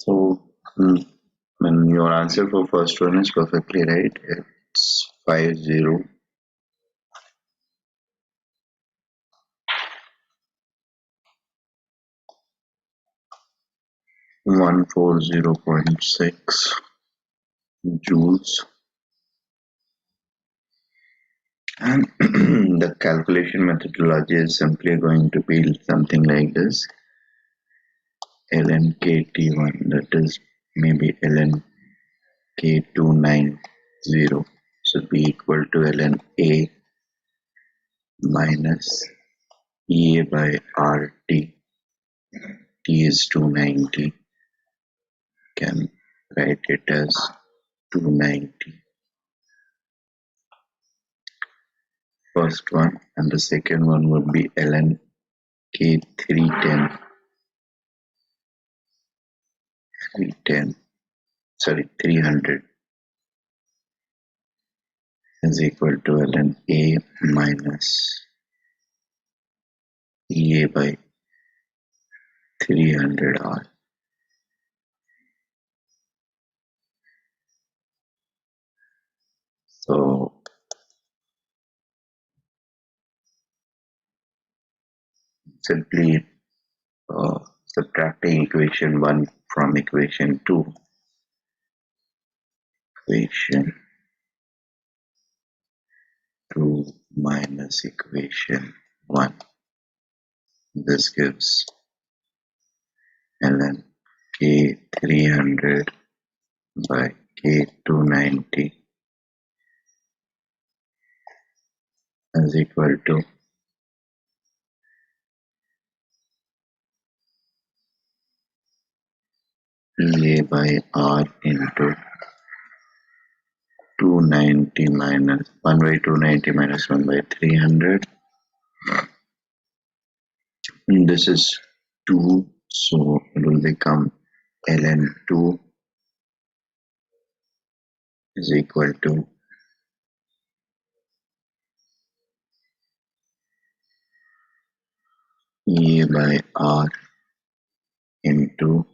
So, when your answer for first one is perfectly right. It's 50. 140.6 joules, and the calculation methodology is simply going to be something like this: ln kt1, that is maybe ln k290 should be equal to ln a minus ea by rt. T is 290, can write it as 290, first one, and the second one would be ln k310 300 is equal to ln a minus ea by 300r. So simply subtracting equation 1 from equation 2, equation 2 minus equation 1, this gives ln k300 by k290 is equal to ea by r into 290 minus 1 by 290 minus 1 by 300. And this is 2, so it will become ln 2 is equal to ea by r into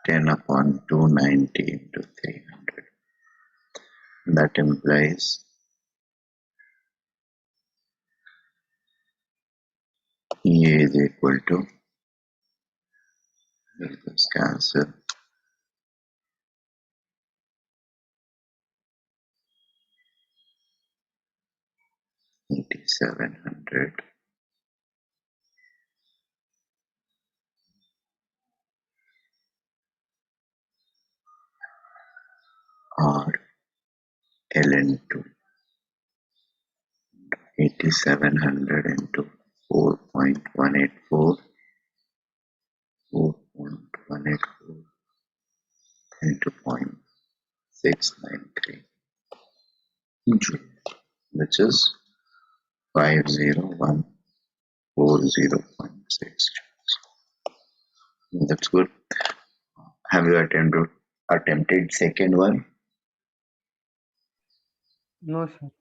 10 upon 290 into 300. That implies ea is equal to, let's cancel, 8700 r ln 2, 8700 into 4.184 into 0.693 joule, which is 50140.6 joules. That's good. Have you attempted second one? No, sir.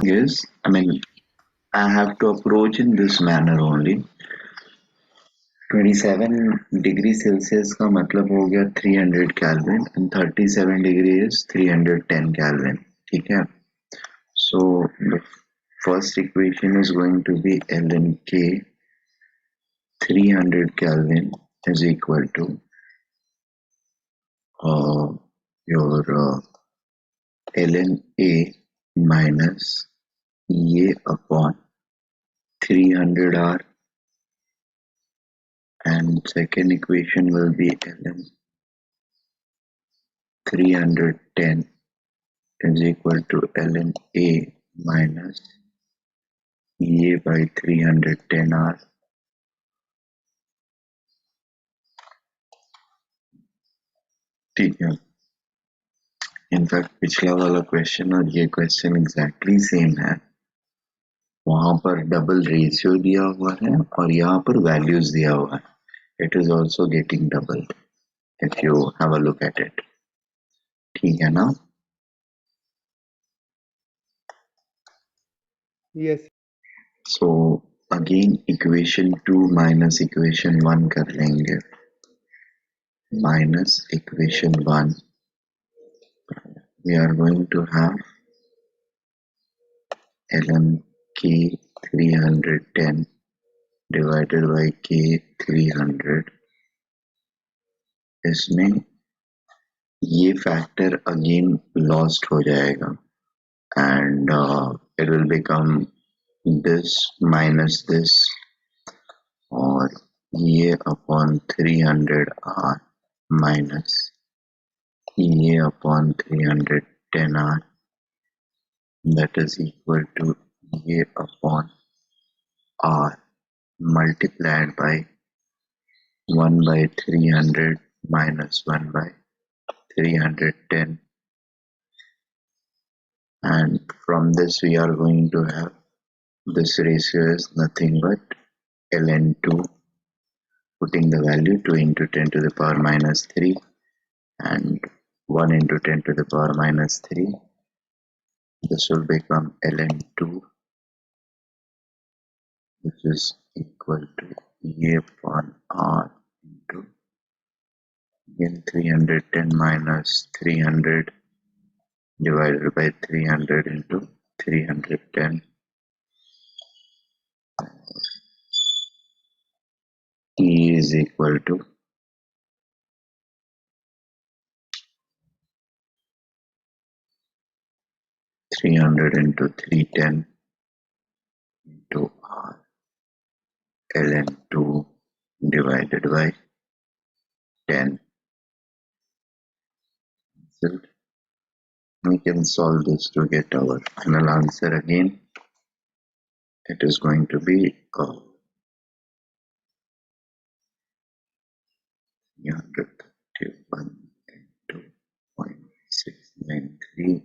Yes, I mean, I have to approach in this manner only. 27 degree Celsius का मतलब हो गया 300 kelvin and 37 degree is 310 kelvin. ठीक है. So the first equation is going to be ln k 300 Kelvin is equal to your ln a minus ea upon 300r, and second equation will be ln 310 is equal to ln a minus ea by 310r. ठीक है. In fact पिछला वाला question और ये question exactly same है. वहां पर double ratio दिया हुआ है और यहाँ पर वैल्यूज दिया हुआ है. It is also getting double if you have a look at it. ठीक है ना. Yes. So again equation 2 minus equation 1 कर लेंगे. Minus equation 1, we are going to have ln k 310 divided by k 300. इसमें ये factor again lost हो जाएगा and it will become this minus this और ये upon 300r minus ये upon 310r that is equal to ये upon r multiplied by 1 by 300 minus 1 by 310, and from this we are going to have this ratio is nothing but ln2, putting the value 2 into 10 to the power minus 3 and 1 into 10 to the power minus 3. This will become ln2, which is equal to E upon R into again 310 minus 300 divided by 300 into 310. E is equal to 300 into 310 into R ln2 divided by 10. So we can solve this to get our final answer again. It is going to be 331 into 0.693.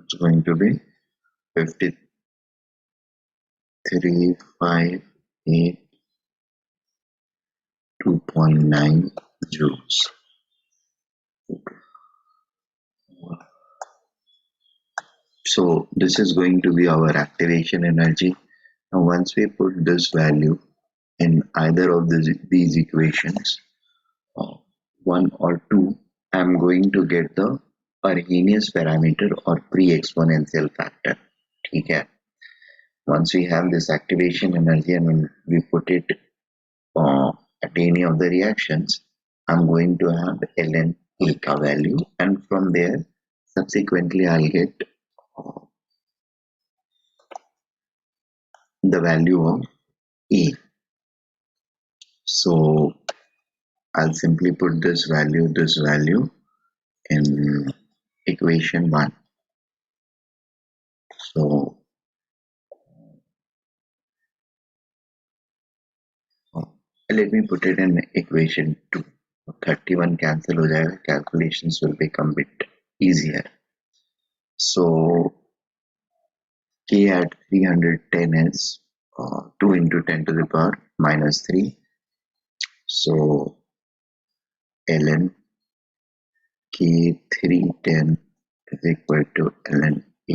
It's going to be 53,582.9 joules. So this is going to be our activation energy. Now once we put this value in either of these equations, 1 or 2, I am going to get the Arrhenius parameter or pre-exponential factor. Okay. Once we have this activation energy and when we put it at any of the reactions, I'm going to have ln A ka value, and from there subsequently I'll get the value of E. So I'll simply put this value in equation 1. So let me put it in equation 2. 31 cancel ho jayega, calculations will become bit easier. So K at 310 is 2 into 10 to the power minus 3. So ln K 310 is equal to ln A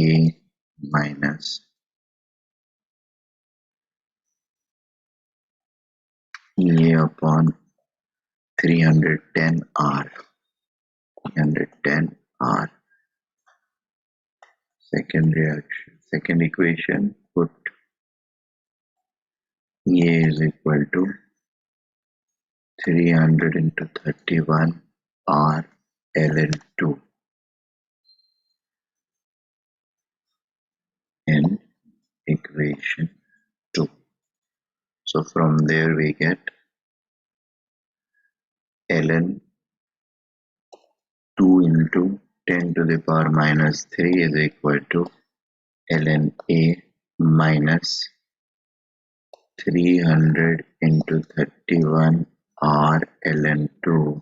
minus E upon 310R. 310R. Second reaction, second equation, put E is equal to 300 into 31 R ln 2 in equation 2. So from there we get ln 2 into 10 to the power minus 3 is equal to ln A minus 300 into 31 R ln 2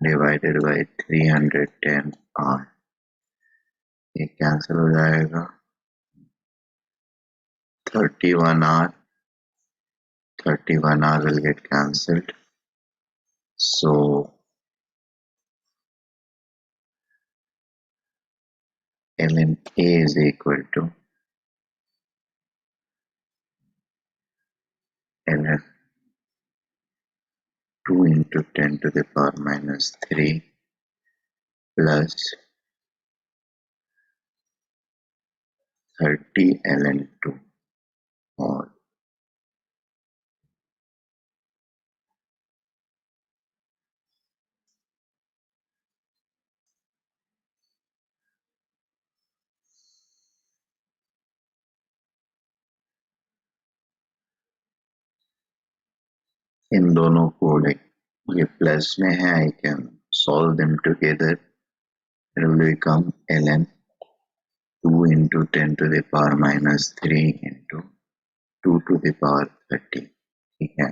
divided by 310 R. ये cancel हो जाएगा 31R will get cancelled So ln A is equal to ln 2 into 10 to the power minus 3 plus 30 ln 2, or इन दोनों को ये plus में है, I can solve them together. It will become ln 2 into 10 to the power minus 3 into 2 to the power 30. ठीक है,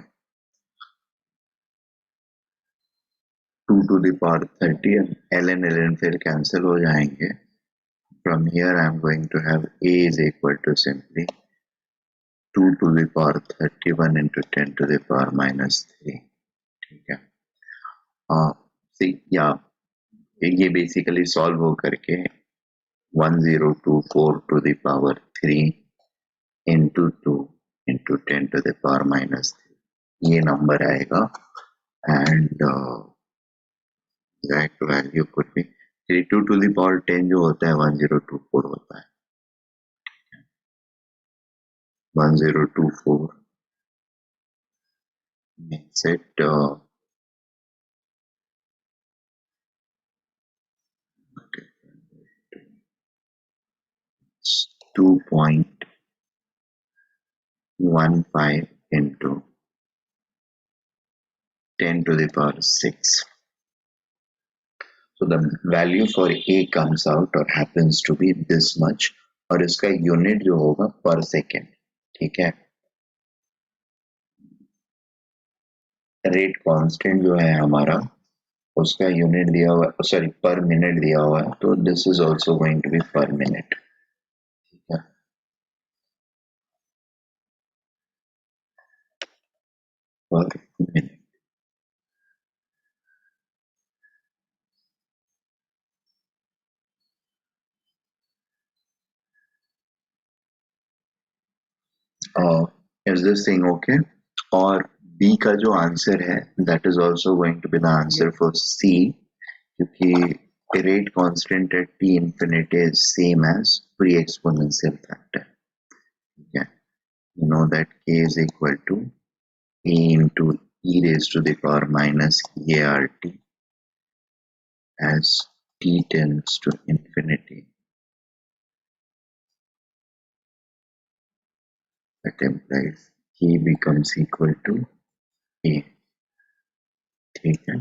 2 to the power 30 and ln फिर cancel हो जाएंगे. From here I am going to have a is equal to simply 2 to the power 31 into 10 to the power minus 3. ठीक है, see, yeah, ये basically solve हो करके 1024 to the power 3 into 2 into 10 to the power minus 3 ये number आएगा. And exact value could be 32 to the power 10 जो होता है 1024 होता है. 1024 makes it 2.15 into 10 to the power 6. So the value for A comes out or happens to be this much, और इसका unit जो होगा पर सेकेंड. ठीक है, रेट कांस्टेंट जो है हमारा उसका यूनिट दिया हुआ, सॉरी पर मिनट दिया हुआ है, तो this is also going to be per minute. ठीक है, per minute. Is this thing okay? और बी का जो आंसर है that is also going to be the answer for C, क्योंकि rate constant at T infinity is same as pre exponential factor. ठीक है, you know that k is equal to a into e raised to the power minus art as t tends to infinity. That implies k becomes equal to a. ठीक है,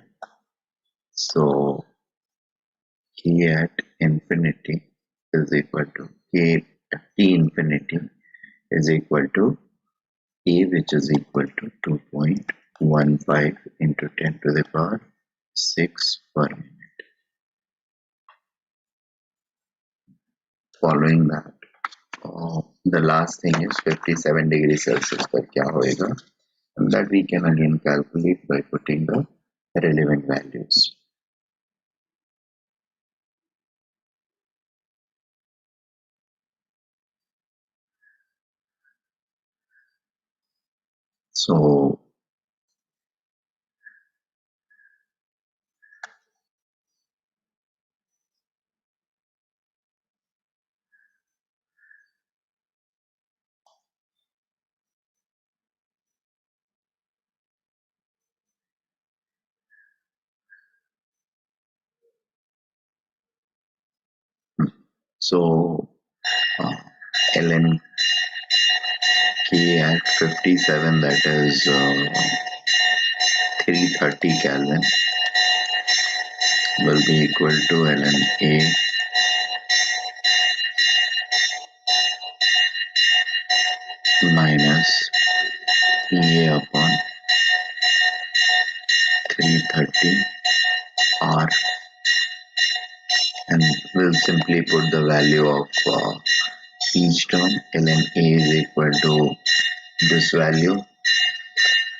so k at infinity is equal to k at t infinity is equal to a, which is equal to 2.15 into 10 to the power 6 per minute. Following that, the last thing is 57 degrees Celsius पर क्या होएगा, and that we can again calculate by putting the relevant values. So uh, ln k at 57, that is 330 Kelvin, will be equal to ln a minus EA upon 330 R, and we'll simply put the value of each term. ln A is equal to this value,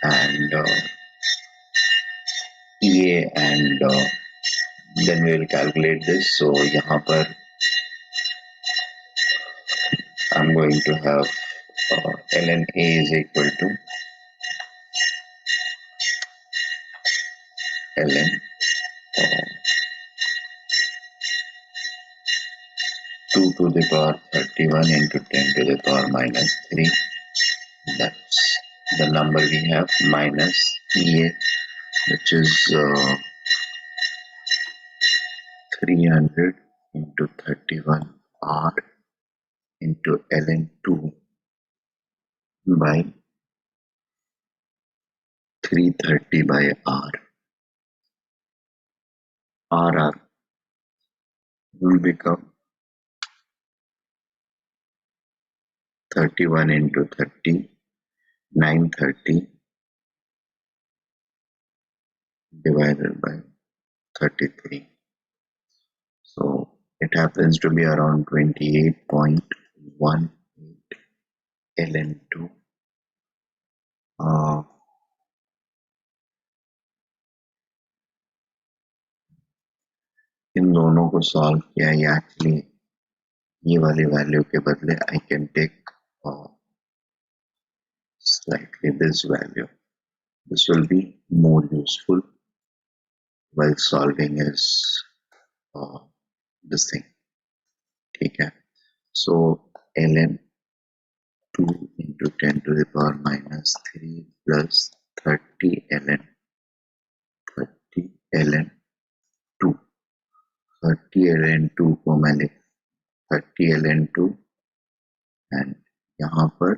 and ये and then we will calculate this. So यहाँ पर I'm going to have ln A is equal to ln uh, 2 to the power 31 into 10 to the power minus 3. That's the number we have, minus EA, which is 300 into 31 R into ln 2 by 330 by R. RR will become 31 into 30, 930 divided by 33. So it happens to be around 28.18 ln2. इन दोनों को solve किया या actually ये वाली value के बदले I can take slightly this value. This will be more useful while solving is this thing. ठीक है, so ln 2 into 10 to the power minus 3 plus 30 ln 2 30 ln 2 को मैंने 30 ln 2 एंड यहाँ पर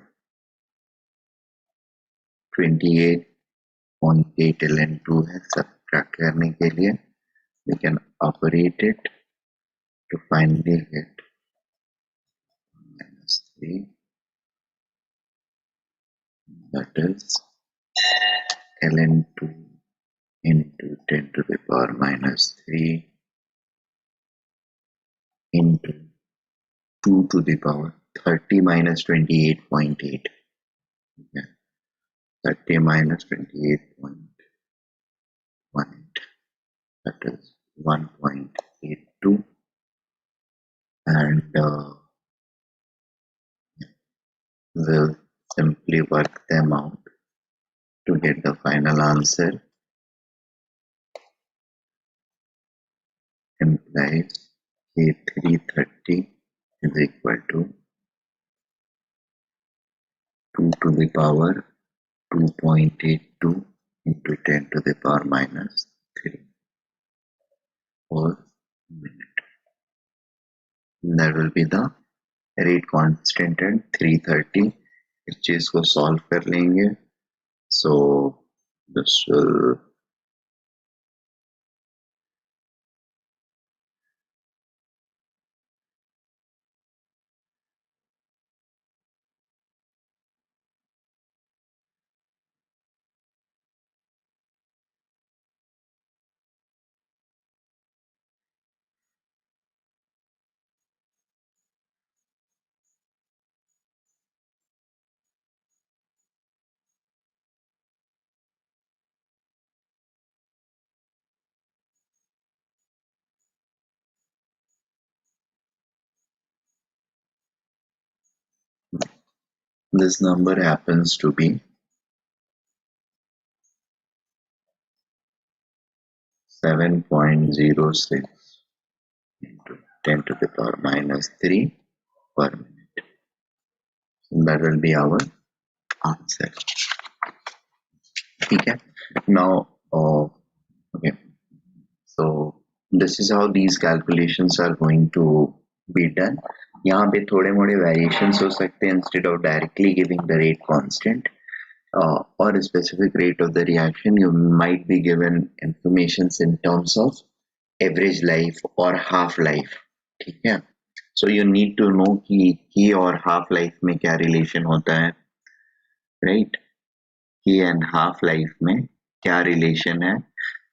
28.8 ln 2 है सब्ट्रैक्ट करने के लिए. We can operate it to finally get minus 3, that is ln 2 into 10 to the power minus 3 into 2 to the power 30 minus 28.8. Yeah. 30 minus 28.18, that is 1.82, and we'll simply work them out to get the final answer. Implies K330 is equal to 2 to the power 2.82 into 10 to the power minus 3 per minute. That will be the rate constant at 330. इस चीज को solve कर लेंगे. So this will this number happens to be 7.06 into 10 to the power minus 3 per minute. That will be our answer. Okay. Now, okay. So this is how these calculations are going to be done. यहाँ पे थोड़े मोड़े variations हो सकते हैं instead of directly giving the rate constant or a specific rate of the reaction. You might be given informations in terms of average life or half life. ठीक है. So you need to know कि और half life में क्या relation होता है, right? की and half life में क्या रिलेशन है,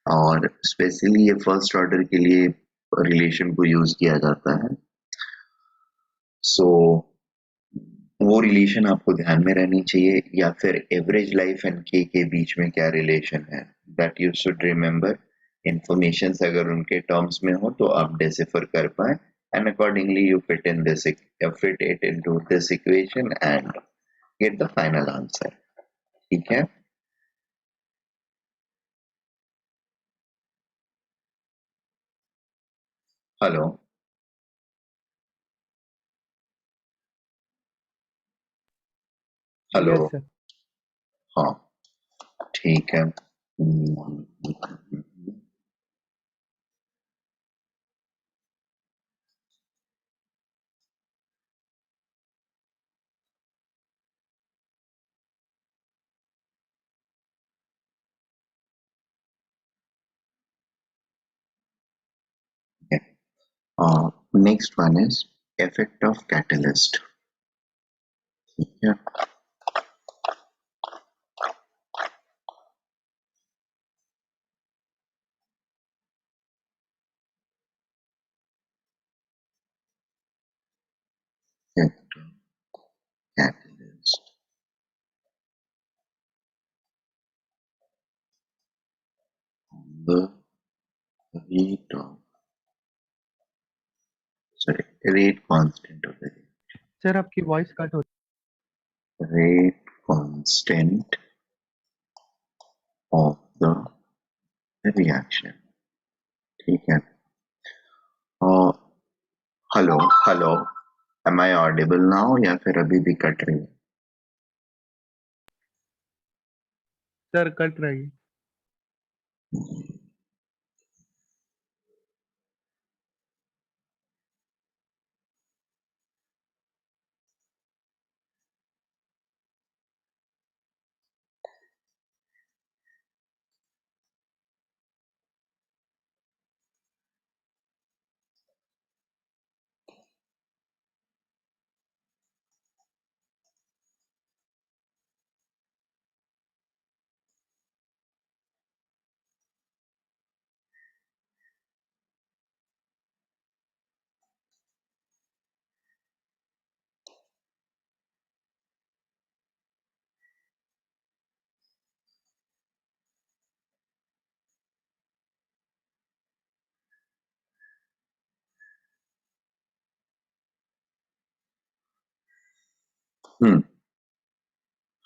और स्पेशली ये फर्स्ट ऑर्डर के लिए रिलेशन को यूज किया जाता है. सो वो रिलेशन आपको ध्यान में रहनी चाहिए, या फिर एवरेज लाइफ एंड के बीच में क्या रिलेशन है, that you should remember. Information अगर उनके टर्म्स में हो तो आप डेसिफर कर पाए and accordingly you fit it into this equation and get the final answer. ठीक है? Hello hello yes sir. हाँ ठीक है next one is effect of catalyst. Yeah, effect of catalyst on the rate of rate constant of the sir आपकी voice cut हो rate constant of the reaction. ठीक है hello hello am I audible now या फिर अभी भी cut रही है सर कट रही है।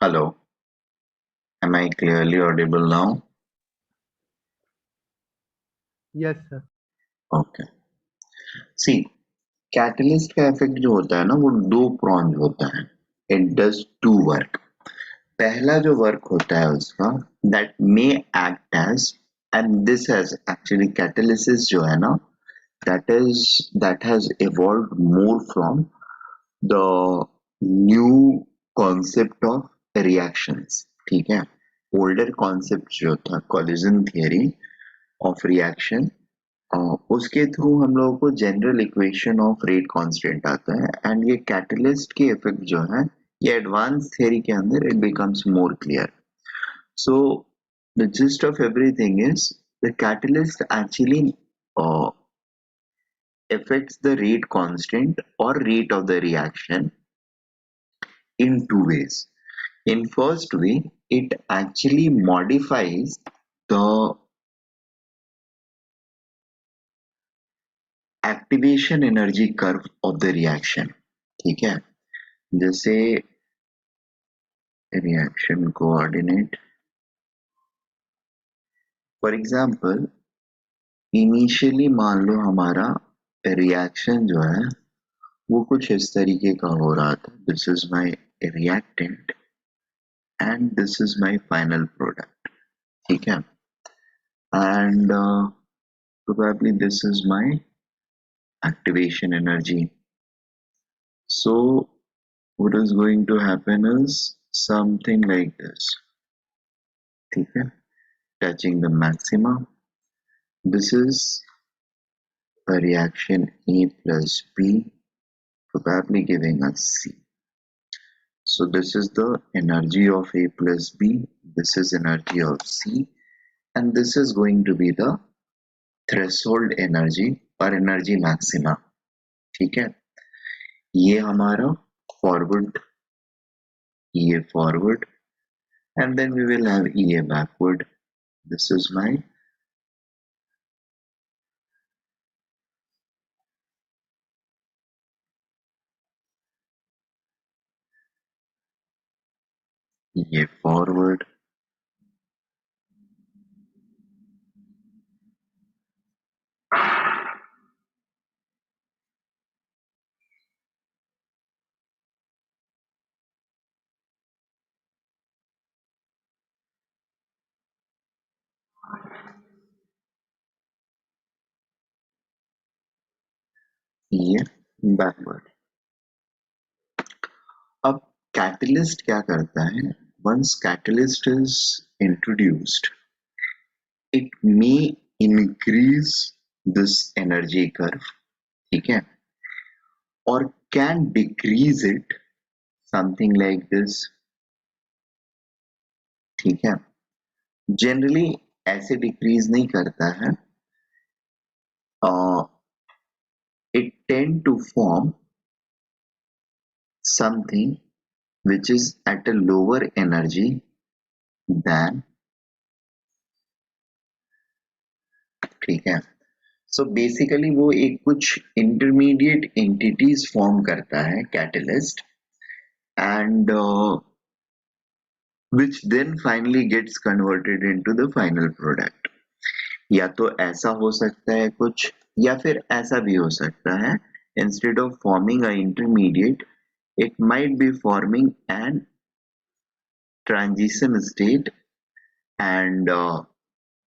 hello am I clearly audible now yes sir. okay see catalyst का इफेक्ट जो होता है ना वो दो प्रॉन्ज होता है इट डज टू वर्क पहला जो वर्क होता है उसका that may act as and this has actually catalysis जो है ना that has evolved more from the new concept of reactions ठीक है ओल्डर कॉन्सेप्ट जो था कोलिजन थियरी ऑफ रिएक्शन उसके थ्रू हम लोगों को general equation of rate constant आता है एंड ये कैटलिस्ट के इफेक्ट जो है ये एडवांस थ्योरी के अंदर it becomes more clear so the gist of everything is the catalyst actually affects the rate constant or rate of the reaction in two ways. In first way, it actually modifies the activation energy curve of the reaction. ठीक है जैसे reaction coordinate for example initially मान लो हमारा reaction जो है वो कुछ इस तरीके का हो रहा था this is my reactant and this is my final product ठीक है and probably this is my activation energy so what is going to happen is something like this ठीक है touching the maxima this is a reaction A plus B probably giving us C. So this is the energy of A plus B, this is energy of C, and this is going to be the threshold energy or energy maxima. ठीक है ये हमारा forward EA forward and then we will have EA backward. This is my ये forward, ये backward. अब catalyst क्या करता है? Once catalyst is introduced, it may increase this energy curve, ठीक है, or can decrease it, something like this, ठीक है। जनरली ऐसे डिक्रीज नहीं करता है, it tend to form something which is at a lower energy than, ठीक है। सो बेसिकली वो एक कुछ इंटरमीडिएट एंटिटीज फॉर्म करता है catalyst, and which then finally gets converted into the final product। या तो ऐसा हो सकता है कुछ, या फिर ऐसा भी हो सकता है, instead of forming a intermediate it might be forming an transition state, and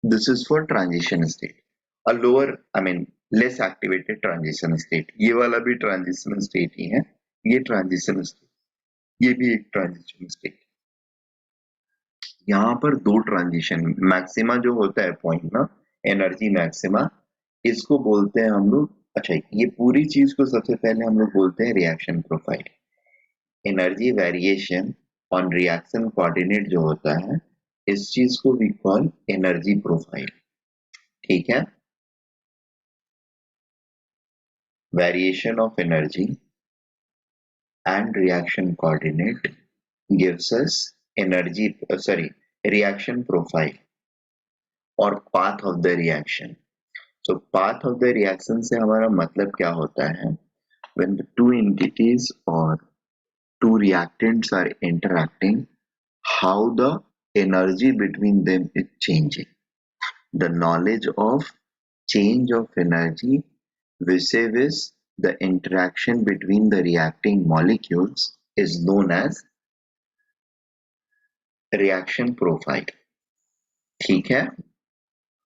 this is for transition state, a lower, I mean less activated transition state। ये वाला भी transition state ही है, ये transition state, ये भी एक transition state। यहाँ पर दो ट्रांजिशन, मैक्सिमा जो होता है पॉइंट ना, एनर्जी मैक्सिमा, इसको बोलते हैं हम लोग। अच्छा, ये पूरी चीज को सबसे पहले हम लोग बोलते हैं reaction profile. Energy variation on reaction coordinate जो होता है, इस चीज को वी कॉल एनर्जी प्रोफाइल, ठीक है। Variation of energy and reaction coordinate gives us energy, sorry, reaction profile और path of the reaction. So path of the reaction से हमारा मतलब क्या होता है? When the two entities or two reactants are interacting, how the energy between them is changing. The knowledge of change of energy vis-a-vis the interaction between the reacting molecules is known as reaction profile, ठीक है।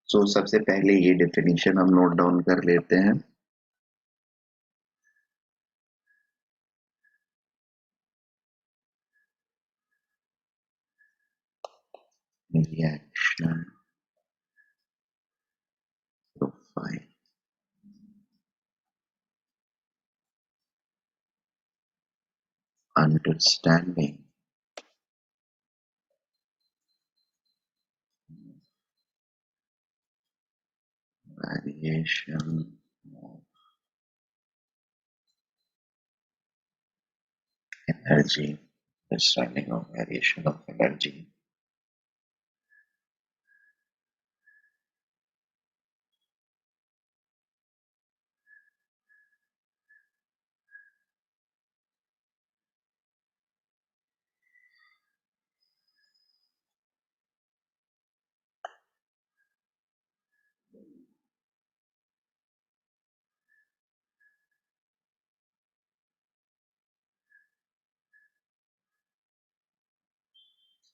So सबसे पहले ये definition हम note down कर लेते हैं। Reaction profile, understanding variation of energy, understanding of variation of energy,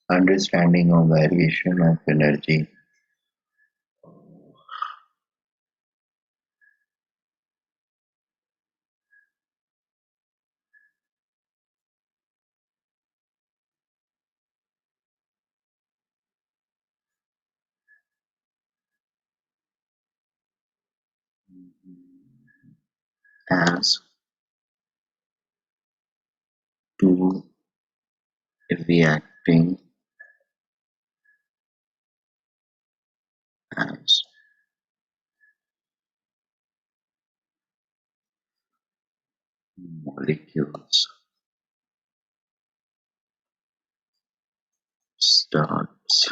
understanding of variation of energy, as two reacting as molecules starts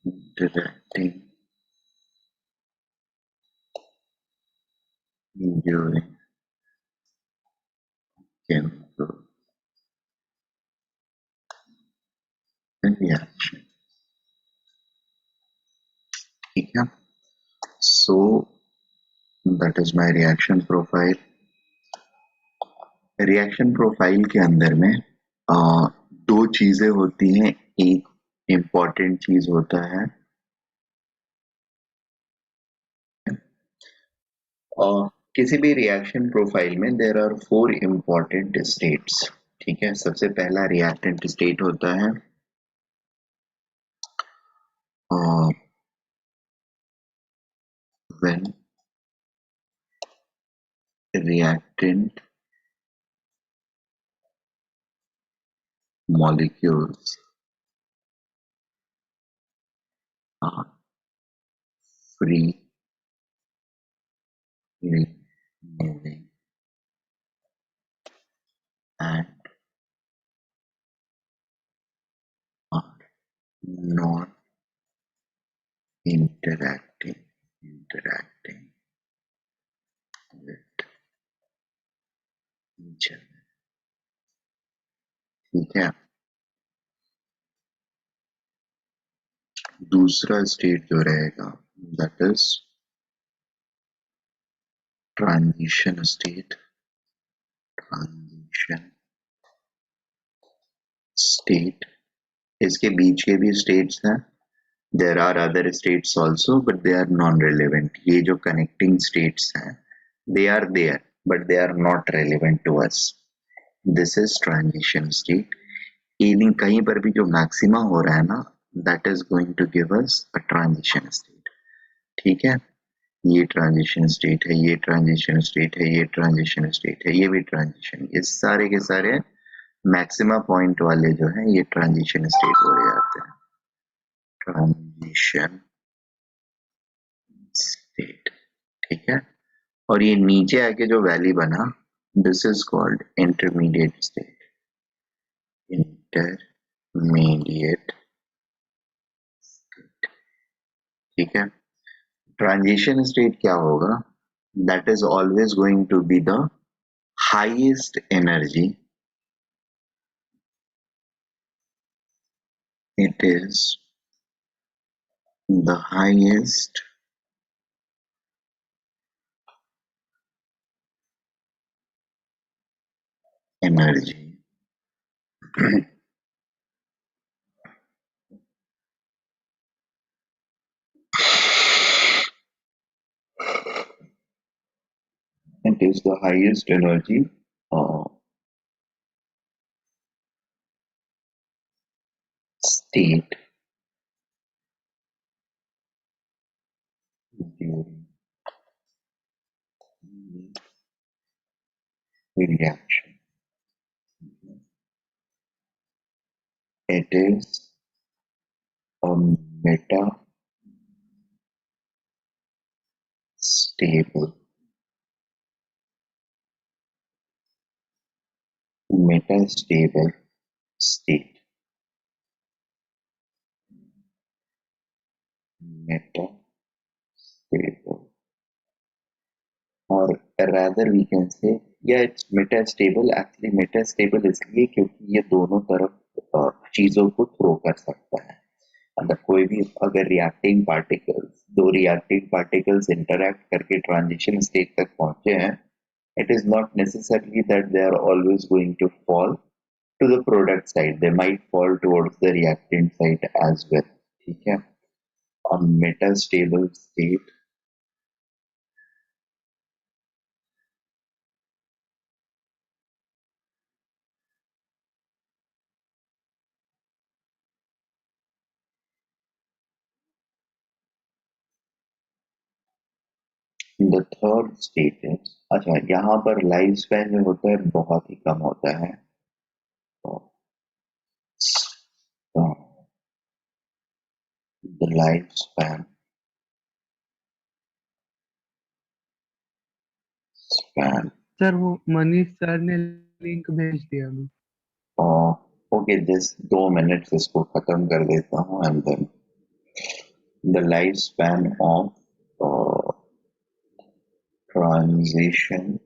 interacting during chemical reaction. ठीक है, so that is my reaction profile. Reaction profile के अंदर में दो चीजें होती हैं. एक इम्पॉर्टेंट चीज होता है किसी भी रिएक्शन प्रोफाइल में देयर आर 4 इम्पॉर्टेंट स्टेट्स. ठीक है, सबसे पहला रिएक्टेंट स्टेट होता है when reactant molecules are freely moving and are not interacting with each other. ठीक है, दूसरा स्टेट जो रहेगा that is transition state. Transition state, इसके बीच के भी स्टेट्स हैं. There are other states also but they are non relevant. ये जो कनेक्टिंग स्टेट्स हैं they are there but they are not relevant to us. This is transition state. इन कहीं पर भी जो मैक्सिमा हो रहा है ना that is going to give us a transition state. ठीक है, ये ट्रांजिशन स्टेट है, ये ट्रांजिशन स्टेट है, ये ट्रांजिशन स्टेट है, ये भी ट्रांजिशन. ये सारे के सारे मैक्सिमा पॉइंट वाले जो है ये ट्रांजिशन स्टेट हो जाते हैं. Transition state. ठीक है, और ये नीचे आके जो वैली बना this is called intermediate state. Intermediate. ठीक है, ट्रांजिशन स्टेट क्या होगा? That is always going to be the highest energy. It is the highest energy it is the highest energy state during the reaction. It is a meta stable state. Meta stable, or rather we can say yeah it's meta stable. Actually meta stable इसलिए क्योंकि ये दोनों तरफ चीजों को throw कर सकता है. अगर कोई भी अगर दो रिएक्टिंग पार्टिकल्स इंटरैक्ट करके ट्रांजिशन स्टेट तक पहुंचे हैं it is not necessarily that they are always going to fall to the product side. They might fall towards the reactant side as well. ठीक है, a metastable state the third state is. अच्छा, यहाँ पर life span जो होता है बहुत ही कम होता है. तो the lifespan सर वो मनीष सर ने लिंक भेज दिया अभी. ओके जस्ट 2 मिनट इसको खत्म कर देता हूँ and then the life span of transition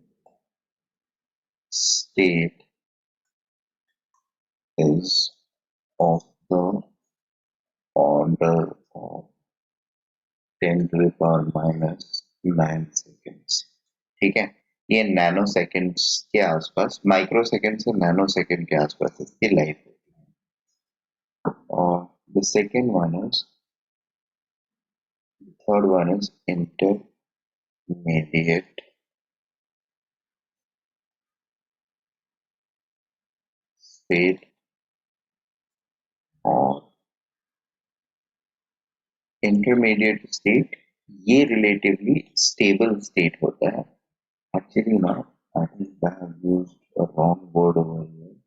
state is of the order of 10 to the power minus 9 seconds. ठीक है, ये नैनो सेकेंड्स के आसपास, माइक्रो सेकेंड से नैनो सेकेंड के आसपास इसकी लाइफ होती है. और the second one is, the third one is intermediate state और intermediate state ये relatively stable state होता है. Actually now I think I have used a wrong word over here.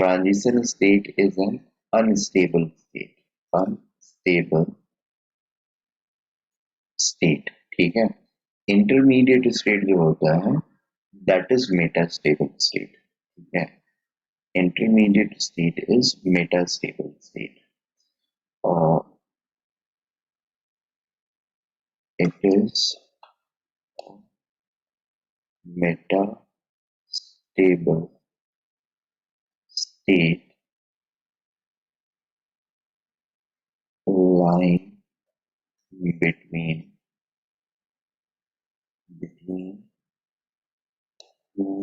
Transition state is an unstable state. Unstable state. ठीक है. Intermediate state जो होता है that is metastable state. ठीक है. Intermediate state is metastable state. It is metastable state lying between two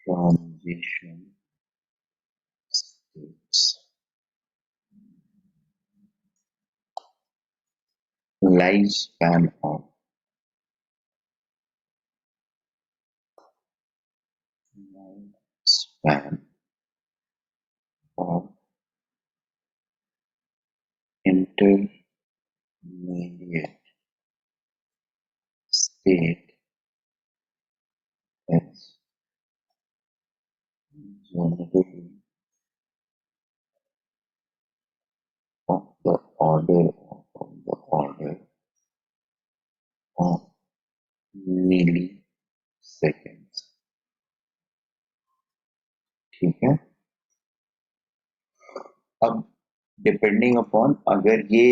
transition states. Lifespan of lifespan of intermediate state is generally of the order of milliseconds. ठीक है. अब depending upon अगर ये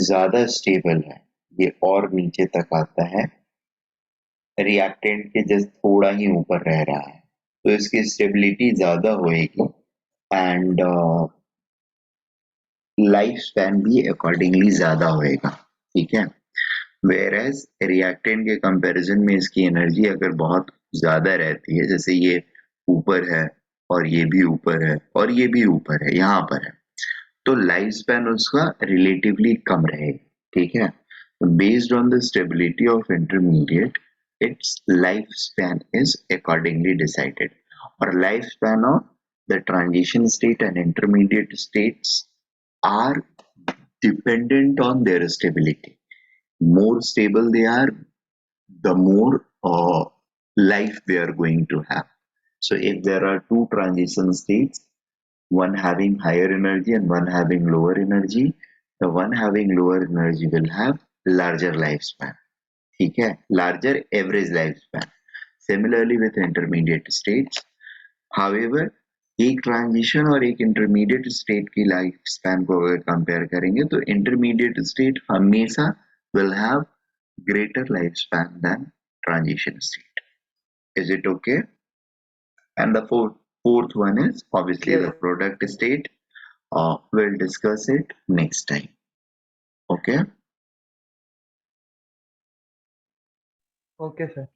ज्यादा stable है, ये और नीचे तक आता है, रिएक्टेंट के जस्ट थोड़ा ही ऊपर रह रहा है, तो इसकी स्टेबिलिटी ज्यादा होएगी एंड लाइफ स्पैन भी अकॉर्डिंगली ज्यादा होएगा. ठीक है. वेयरएज रिएक्टेंट के कंपैरिजन में इसकी एनर्जी अगर बहुत ज्यादा रहती है, जैसे ये ऊपर है और ये भी ऊपर है और ये भी ऊपर है, यहाँ पर है, तो लाइफ स्पैन उसका रिलेटिवली कम रहेगा. ठीक है. Based on the stability of intermediate, its lifespan is accordingly decided. Or lifespan of the transition state and intermediate states are dependent on their stability. More stable they are, the more life they are going to have. So if there are two transition states, one having higher energy and one having lower energy, the one having lower energy will have larger lifespan. ठीक है, larger average lifespan. Similarly with intermediate states, however, एक transition और एक intermediate state की life span को अगर compare करेंगे तो इंटरमीडिएट स्टेट हमेशा will have greater lifespan than transition state. Is it okay? And the fourth one is obviously Yes. the product state. We'll discuss it next time. Okay. Okay, sir.